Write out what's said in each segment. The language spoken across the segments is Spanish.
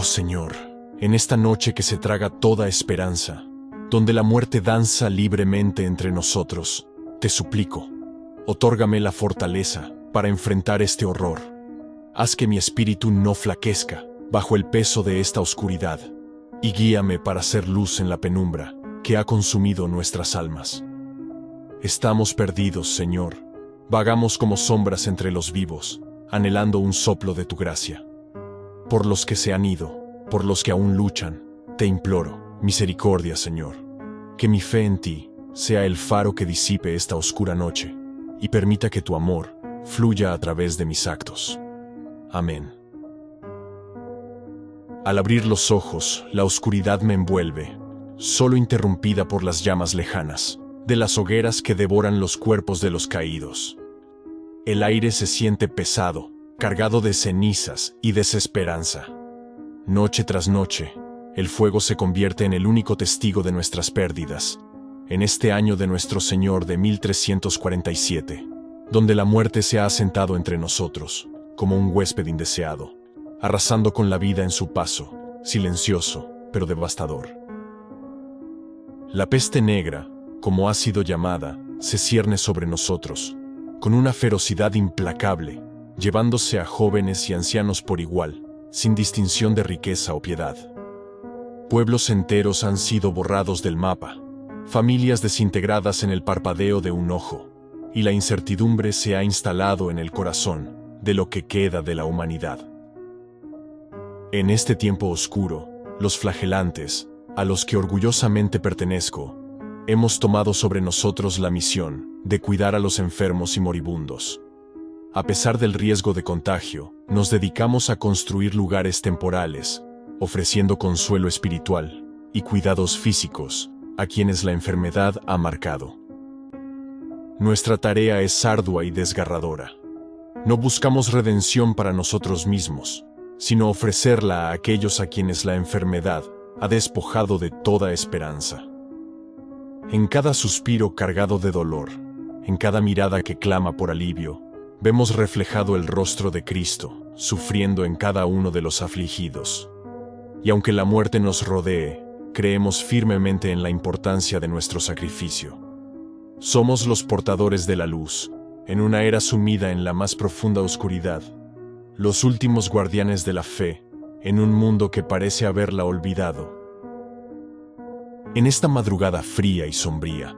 Señor, en esta noche que se traga toda esperanza, donde la muerte danza libremente entre nosotros, te suplico, otórgame la fortaleza para enfrentar este horror. Haz que mi espíritu no flaquezca bajo el peso de esta oscuridad, y guíame para ser luz en la penumbra que ha consumido nuestras almas. Estamos perdidos, Señor, vagamos como sombras entre los vivos, anhelando un soplo de tu gracia. Por los que se han ido, por los que aún luchan, te imploro, misericordia, Señor, que mi fe en ti sea el faro que disipe esta oscura noche, y permita que tu amor fluya a través de mis actos. Amén. Al abrir los ojos, la oscuridad me envuelve, solo interrumpida por las llamas lejanas, de las hogueras que devoran los cuerpos de los caídos. El aire se siente pesado, cargado de cenizas y desesperanza. Noche tras noche, el fuego se convierte en el único testigo de nuestras pérdidas, en este año de nuestro Señor de 1347, donde la muerte se ha asentado entre nosotros, como un huésped indeseado, arrasando con la vida en su paso, silencioso, pero devastador. La peste negra, como ha sido llamada, se cierne sobre nosotros, con una ferocidad implacable, llevándose a jóvenes y ancianos por igual, sin distinción de riqueza o piedad. Pueblos enteros han sido borrados del mapa, familias desintegradas en el parpadeo de un ojo, y la incertidumbre se ha instalado en el corazón de lo que queda de la humanidad. En este tiempo oscuro, los flagelantes, a los que orgullosamente pertenezco, hemos tomado sobre nosotros la misión de cuidar a los enfermos y moribundos. A pesar del riesgo de contagio, nos dedicamos a construir lugares temporales, ofreciendo consuelo espiritual y cuidados físicos a quienes la enfermedad ha marcado. Nuestra tarea es ardua y desgarradora. No buscamos redención para nosotros mismos, sino ofrecerla a aquellos a quienes la enfermedad ha despojado de toda esperanza. En cada suspiro cargado de dolor, en cada mirada que clama por alivio, vemos reflejado el rostro de Cristo, sufriendo en cada uno de los afligidos. Y aunque la muerte nos rodee, creemos firmemente en la importancia de nuestro sacrificio. Somos los portadores de la luz, en una era sumida en la más profunda oscuridad, los últimos guardianes de la fe, en un mundo que parece haberla olvidado. En esta madrugada fría y sombría,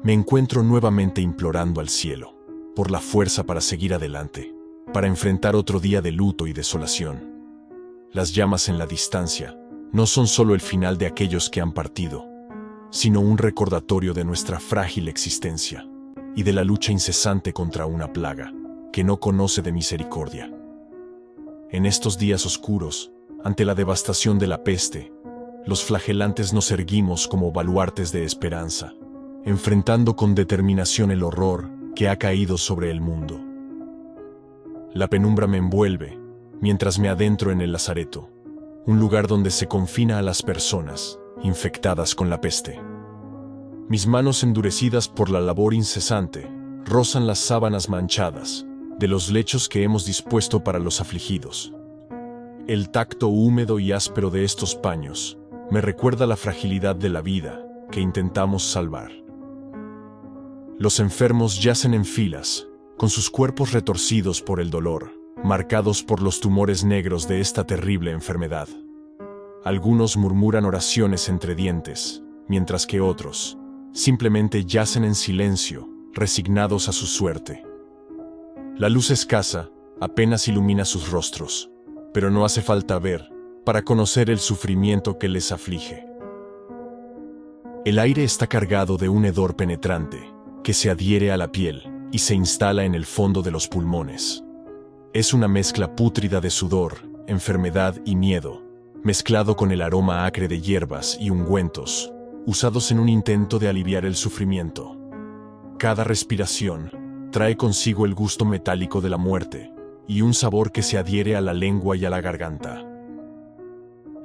me encuentro nuevamente implorando al cielo, por la fuerza para seguir adelante, para enfrentar otro día de luto y desolación. Las llamas en la distancia no son solo el final de aquellos que han partido, sino un recordatorio de nuestra frágil existencia y de la lucha incesante contra una plaga que no conoce de misericordia. En estos días oscuros, ante la devastación de la peste, los flagelantes nos erguimos como baluartes de esperanza, enfrentando con determinación el horror que ha caído sobre el mundo. La penumbra me envuelve mientras me adentro en el lazareto, un lugar donde se confina a las personas infectadas con la peste. Mis manos endurecidas por la labor incesante rozan las sábanas manchadas de los lechos que hemos dispuesto para los afligidos. El tacto húmedo y áspero de estos paños me recuerda la fragilidad de la vida que intentamos salvar. Los enfermos yacen en filas, con sus cuerpos retorcidos por el dolor, marcados por los tumores negros de esta terrible enfermedad. Algunos murmuran oraciones entre dientes, mientras que otros simplemente yacen en silencio, resignados a su suerte. La luz escasa apenas ilumina sus rostros, pero no hace falta ver para conocer el sufrimiento que les aflige. El aire está cargado de un hedor penetrante que se adhiere a la piel y se instala en el fondo de los pulmones. Es una mezcla pútrida de sudor, enfermedad y miedo, mezclado con el aroma acre de hierbas y ungüentos, usados en un intento de aliviar el sufrimiento. Cada respiración trae consigo el gusto metálico de la muerte y un sabor que se adhiere a la lengua y a la garganta.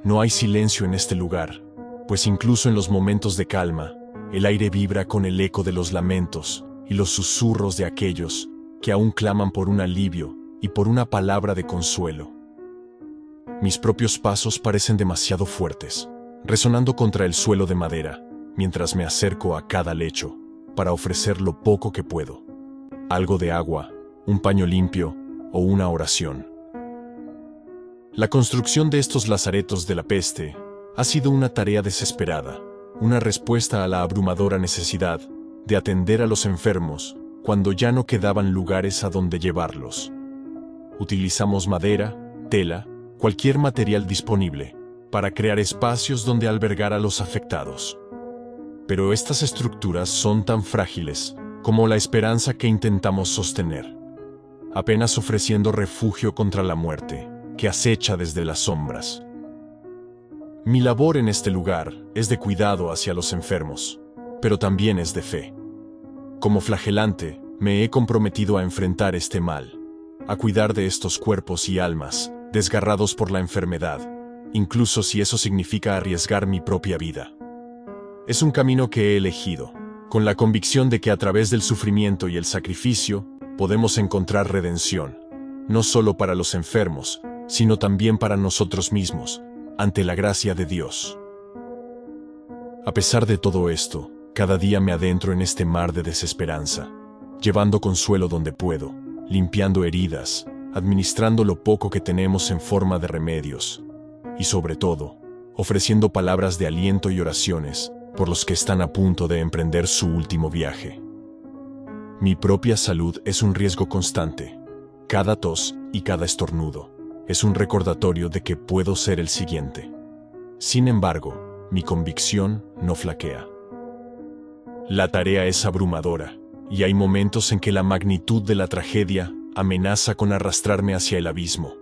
No hay silencio en este lugar, pues incluso en los momentos de calma, el aire vibra con el eco de los lamentos y los susurros de aquellos que aún claman por un alivio y por una palabra de consuelo. Mis propios pasos parecen demasiado fuertes, resonando contra el suelo de madera, mientras me acerco a cada lecho, para ofrecer lo poco que puedo. Algo de agua, un paño limpio o una oración. La construcción de estos lazaretos de la peste ha sido una tarea desesperada, una respuesta a la abrumadora necesidad de atender a los enfermos cuando ya no quedaban lugares a donde llevarlos. Utilizamos madera, tela, cualquier material disponible para crear espacios donde albergar a los afectados. Pero estas estructuras son tan frágiles como la esperanza que intentamos sostener, apenas ofreciendo refugio contra la muerte que acecha desde las sombras. Mi labor en este lugar es de cuidado hacia los enfermos, pero también es de fe. Como flagelante, me he comprometido a enfrentar este mal, a cuidar de estos cuerpos y almas desgarrados por la enfermedad, incluso si eso significa arriesgar mi propia vida. Es un camino que he elegido, con la convicción de que a través del sufrimiento y el sacrificio podemos encontrar redención, no solo para los enfermos, sino también para nosotros mismos, ante la gracia de Dios. A pesar de todo esto, cada día me adentro en este mar de desesperanza, llevando consuelo donde puedo, limpiando heridas, administrando lo poco que tenemos en forma de remedios, y sobre todo, ofreciendo palabras de aliento y oraciones por los que están a punto de emprender su último viaje. Mi propia salud es un riesgo constante. Cada tos y cada estornudo es un recordatorio de que puedo ser el siguiente. Sin embargo, mi convicción no flaquea. La tarea es abrumadora, y hay momentos en que la magnitud de la tragedia amenaza con arrastrarme hacia el abismo.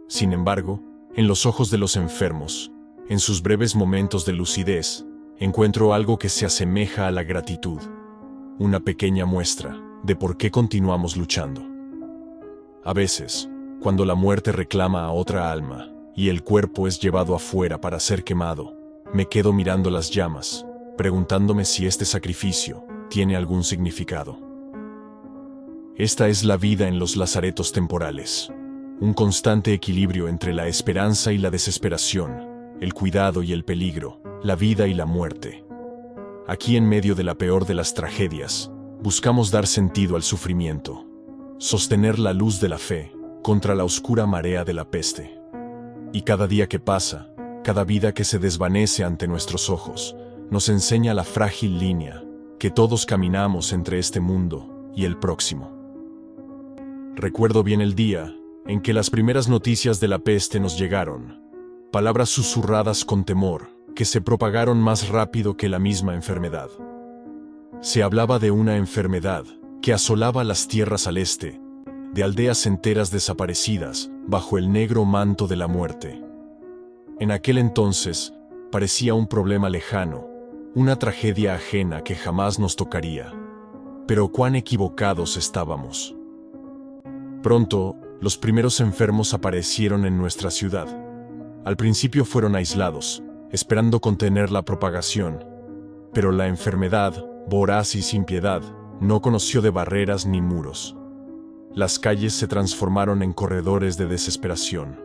Sin embargo, en los ojos de los enfermos, en sus breves momentos de lucidez, encuentro algo que se asemeja a la gratitud, una pequeña muestra de por qué continuamos luchando. A veces, cuando la muerte reclama a otra alma y el cuerpo es llevado afuera para ser quemado, me quedo mirando las llamas, preguntándome si este sacrificio tiene algún significado. Esta es la vida en los lazaretos temporales, un constante equilibrio entre la esperanza y la desesperación, el cuidado y el peligro, la vida y la muerte. Aquí en medio de la peor de las tragedias, buscamos dar sentido al sufrimiento, sostener la luz de la fe contra la oscura marea de la peste. Y cada día que pasa, cada vida que se desvanece ante nuestros ojos, nos enseña la frágil línea que todos caminamos entre este mundo y el próximo. Recuerdo bien el día en que las primeras noticias de la peste nos llegaron, palabras susurradas con temor que se propagaron más rápido que la misma enfermedad. Se hablaba de una enfermedad que asolaba las tierras al este, de aldeas enteras desaparecidas bajo el negro manto de la muerte. En aquel entonces parecía un problema lejano, una tragedia ajena que jamás nos tocaría. Pero cuán equivocados estábamos. Pronto, los primeros enfermos aparecieron en nuestra ciudad. Al principio fueron aislados, esperando contener la propagación. Pero la enfermedad, voraz y sin piedad, no conoció de barreras ni muros. Las calles se transformaron en corredores de desesperación.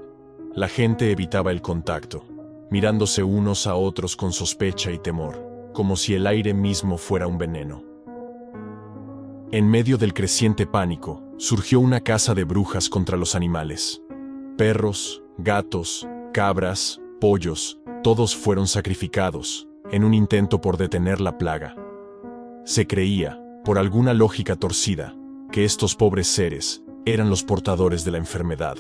La gente evitaba el contacto, mirándose unos a otros con sospecha y temor, como si el aire mismo fuera un veneno. En medio del creciente pánico, surgió una caza de brujas contra los animales. Perros, gatos, cabras, pollos, todos fueron sacrificados, en un intento por detener la plaga. Se creía, por alguna lógica torcida, que estos pobres seres eran los portadores de la enfermedad.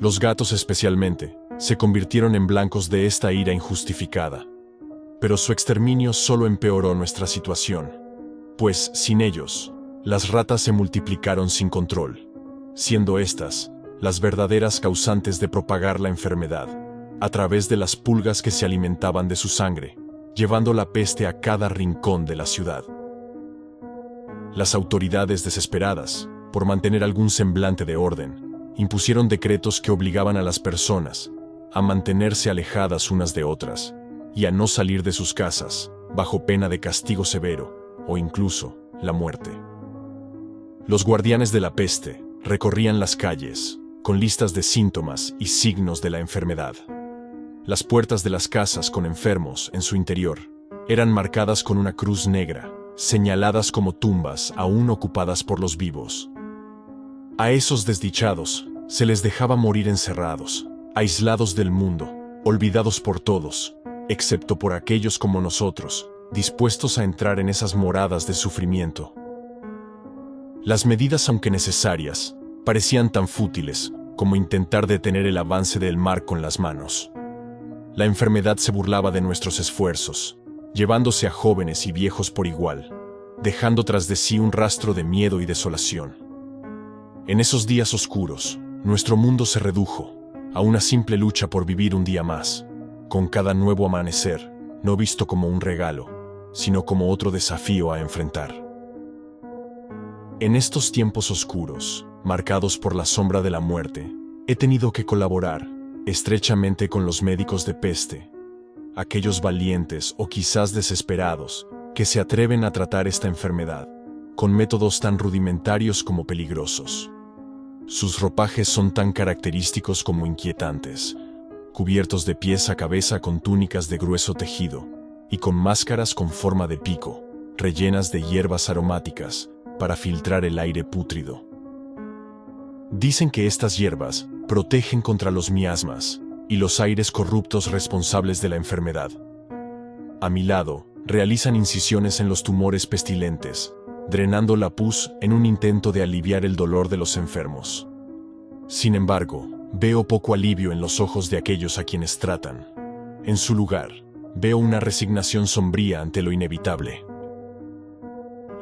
Los gatos especialmente, se convirtieron en blancos de esta ira injustificada. Pero su exterminio solo empeoró nuestra situación, pues, sin ellos, las ratas se multiplicaron sin control, siendo estas las verdaderas causantes de propagar la enfermedad, a través de las pulgas que se alimentaban de su sangre, llevando la peste a cada rincón de la ciudad. Las autoridades, desesperadas por mantener algún semblante de orden, impusieron decretos que obligaban a las personas a mantenerse alejadas unas de otras y a no salir de sus casas, bajo pena de castigo severo o incluso la muerte. Los guardianes de la peste recorrían las calles, con listas de síntomas y signos de la enfermedad. Las puertas de las casas con enfermos en su interior eran marcadas con una cruz negra, señaladas como tumbas aún ocupadas por los vivos. A esos desdichados se les dejaba morir encerrados, aislados del mundo, olvidados por todos, excepto por aquellos como nosotros, dispuestos a entrar en esas moradas de sufrimiento. Las medidas, aunque necesarias, parecían tan fútiles como intentar detener el avance del mar con las manos. La enfermedad se burlaba de nuestros esfuerzos, llevándose a jóvenes y viejos por igual, dejando tras de sí un rastro de miedo y desolación. En esos días oscuros, nuestro mundo se redujo a una simple lucha por vivir un día más, con cada nuevo amanecer, no visto como un regalo, sino como otro desafío a enfrentar. En estos tiempos oscuros, marcados por la sombra de la muerte, he tenido que colaborar estrechamente con los médicos de peste, aquellos valientes o quizás desesperados que se atreven a tratar esta enfermedad, con métodos tan rudimentarios como peligrosos. Sus ropajes son tan característicos como inquietantes, cubiertos de pies a cabeza con túnicas de grueso tejido y con máscaras con forma de pico, rellenas de hierbas aromáticas para filtrar el aire pútrido. Dicen que estas hierbas protegen contra los miasmas y los aires corruptos responsables de la enfermedad. A mi lado, realizan incisiones en los tumores pestilentes, drenando la pus en un intento de aliviar el dolor de los enfermos. Sin embargo, veo poco alivio en los ojos de aquellos a quienes tratan. En su lugar, veo una resignación sombría ante lo inevitable.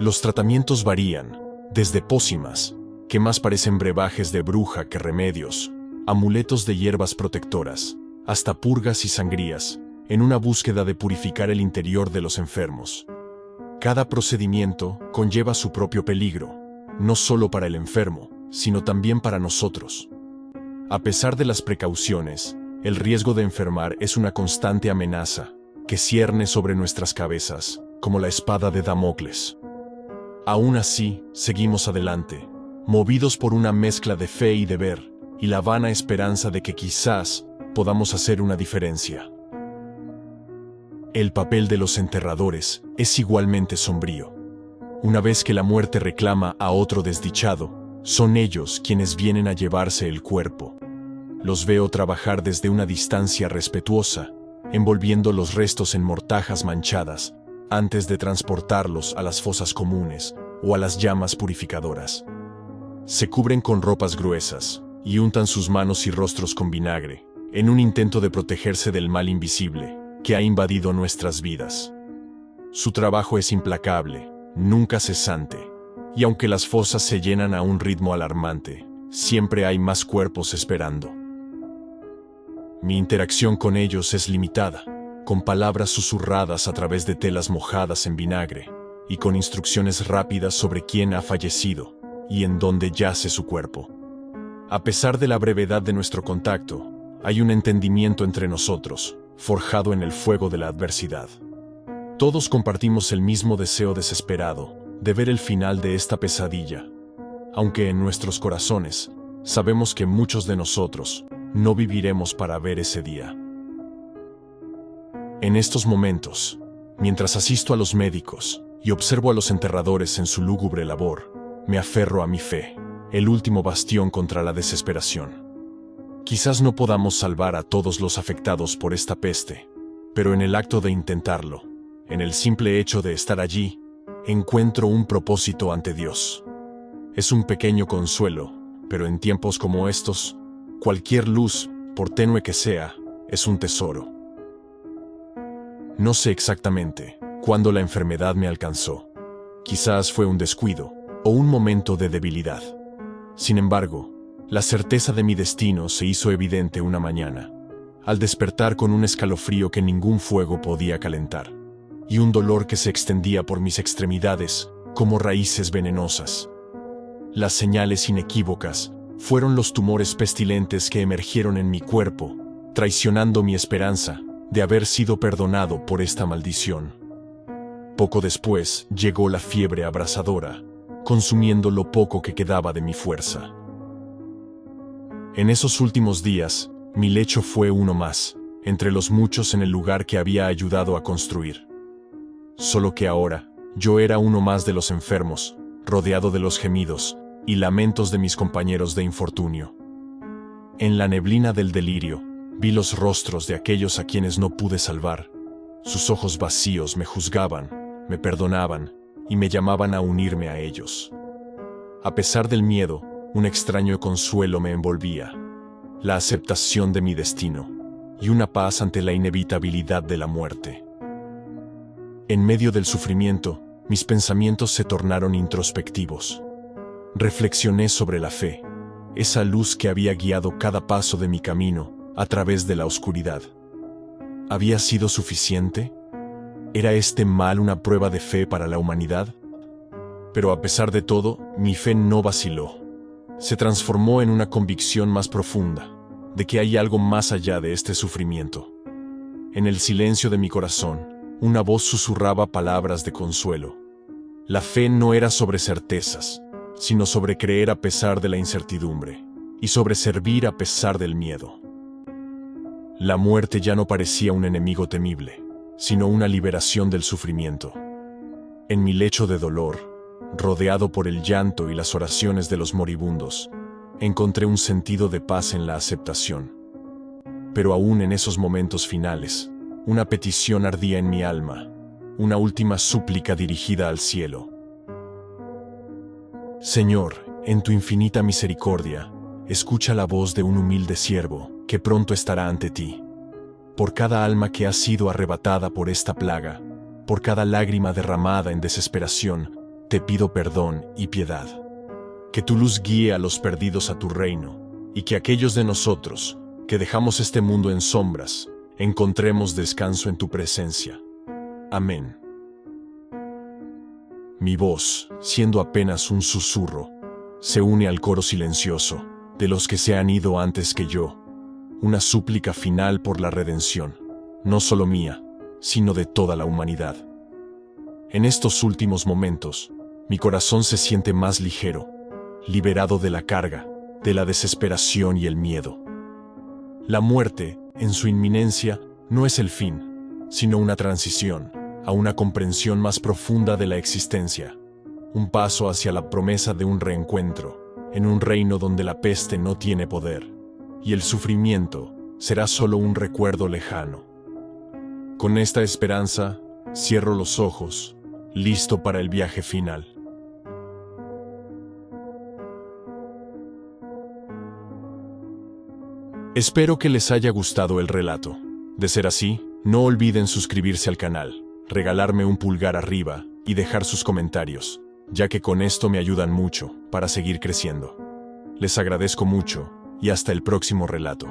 Los tratamientos varían, desde pócimas, que más parecen brebajes de bruja que remedios, amuletos de hierbas protectoras, hasta purgas y sangrías, en una búsqueda de purificar el interior de los enfermos. Cada procedimiento conlleva su propio peligro, no solo para el enfermo, sino también para nosotros. A pesar de las precauciones, el riesgo de enfermar es una constante amenaza que cierne sobre nuestras cabezas, como la espada de Damocles. Aún así, seguimos adelante, movidos por una mezcla de fe y deber, y la vana esperanza de que quizás podamos hacer una diferencia. El papel de los enterradores es igualmente sombrío. Una vez que la muerte reclama a otro desdichado, son ellos quienes vienen a llevarse el cuerpo. Los veo trabajar desde una distancia respetuosa, envolviendo los restos en mortajas manchadas, antes de transportarlos a las fosas comunes o a las llamas purificadoras. Se cubren con ropas gruesas y untan sus manos y rostros con vinagre, en un intento de protegerse del mal invisible que ha invadido nuestras vidas. Su trabajo es implacable, nunca cesante, y aunque las fosas se llenan a un ritmo alarmante, siempre hay más cuerpos esperando. Mi interacción con ellos es limitada, con palabras susurradas a través de telas mojadas en vinagre, y con instrucciones rápidas sobre quién ha fallecido y en dónde yace su cuerpo. A pesar de la brevedad de nuestro contacto, hay un entendimiento entre nosotros, forjado en el fuego de la adversidad. Todos compartimos el mismo deseo desesperado de ver el final de esta pesadilla, aunque en nuestros corazones sabemos que muchos de nosotros no viviremos para ver ese día. En estos momentos, mientras asisto a los médicos y observo a los enterradores en su lúgubre labor, me aferro a mi fe, el último bastión contra la desesperación. Quizás no podamos salvar a todos los afectados por esta peste, pero en el acto de intentarlo, en el simple hecho de estar allí, encuentro un propósito ante Dios. Es un pequeño consuelo, pero en tiempos como estos, cualquier luz, por tenue que sea, es un tesoro. No sé exactamente cuándo la enfermedad me alcanzó. Quizás fue un descuido o un momento de debilidad. Sin embargo, la certeza de mi destino se hizo evidente una mañana, al despertar con un escalofrío que ningún fuego podía calentar, y un dolor que se extendía por mis extremidades como raíces venenosas. Las señales inequívocas fueron los tumores pestilentes que emergieron en mi cuerpo, traicionando mi esperanza de haber sido perdonado por esta maldición. Poco después llegó la fiebre abrasadora, consumiendo lo poco que quedaba de mi fuerza. En esos últimos días, mi lecho fue uno más, entre los muchos en el lugar que había ayudado a construir. Solo que ahora, yo era uno más de los enfermos, rodeado de los gemidos y lamentos de mis compañeros de infortunio. En la neblina del delirio, vi los rostros de aquellos a quienes no pude salvar. Sus ojos vacíos me juzgaban, me perdonaban y me llamaban a unirme a ellos. A pesar del miedo, un extraño consuelo me envolvía, la aceptación de mi destino y una paz ante la inevitabilidad de la muerte. En medio del sufrimiento, mis pensamientos se tornaron introspectivos. Reflexioné sobre la fe, esa luz que había guiado cada paso de mi camino a través de la oscuridad. ¿Había sido suficiente? ¿Era este mal una prueba de fe para la humanidad? Pero a pesar de todo, mi fe no vaciló. Se transformó en una convicción más profunda, de que hay algo más allá de este sufrimiento. En el silencio de mi corazón, una voz susurraba palabras de consuelo. La fe no era sobre certezas, sino sobre creer a pesar de la incertidumbre, y sobre servir a pesar del miedo. La muerte ya no parecía un enemigo temible, sino una liberación del sufrimiento. En mi lecho de dolor, rodeado por el llanto y las oraciones de los moribundos, encontré un sentido de paz en la aceptación. Pero aún en esos momentos finales, una petición ardía en mi alma, una última súplica dirigida al cielo. Señor, en tu infinita misericordia, escucha la voz de un humilde siervo que pronto estará ante ti. Por cada alma que ha sido arrebatada por esta plaga, por cada lágrima derramada en desesperación, te pido perdón y piedad. Que tu luz guíe a los perdidos a tu reino, y que aquellos de nosotros, que dejamos este mundo en sombras, encontremos descanso en tu presencia. Amén. Mi voz, siendo apenas un susurro, se une al coro silencioso de los que se han ido antes que yo, una súplica final por la redención, no solo mía, sino de toda la humanidad. En estos últimos momentos, mi corazón se siente más ligero, liberado de la carga, de la desesperación y el miedo. La muerte, en su inminencia, no es el fin, sino una transición a una comprensión más profunda de la existencia, un paso hacia la promesa de un reencuentro, en un reino donde la peste no tiene poder, y el sufrimiento será solo un recuerdo lejano. Con esta esperanza, cierro los ojos, listo para el viaje final. Espero que les haya gustado el relato. De ser así, no olviden suscribirse al canal, regalarme un pulgar arriba y dejar sus comentarios, ya que con esto me ayudan mucho para seguir creciendo. Les agradezco mucho y hasta el próximo relato.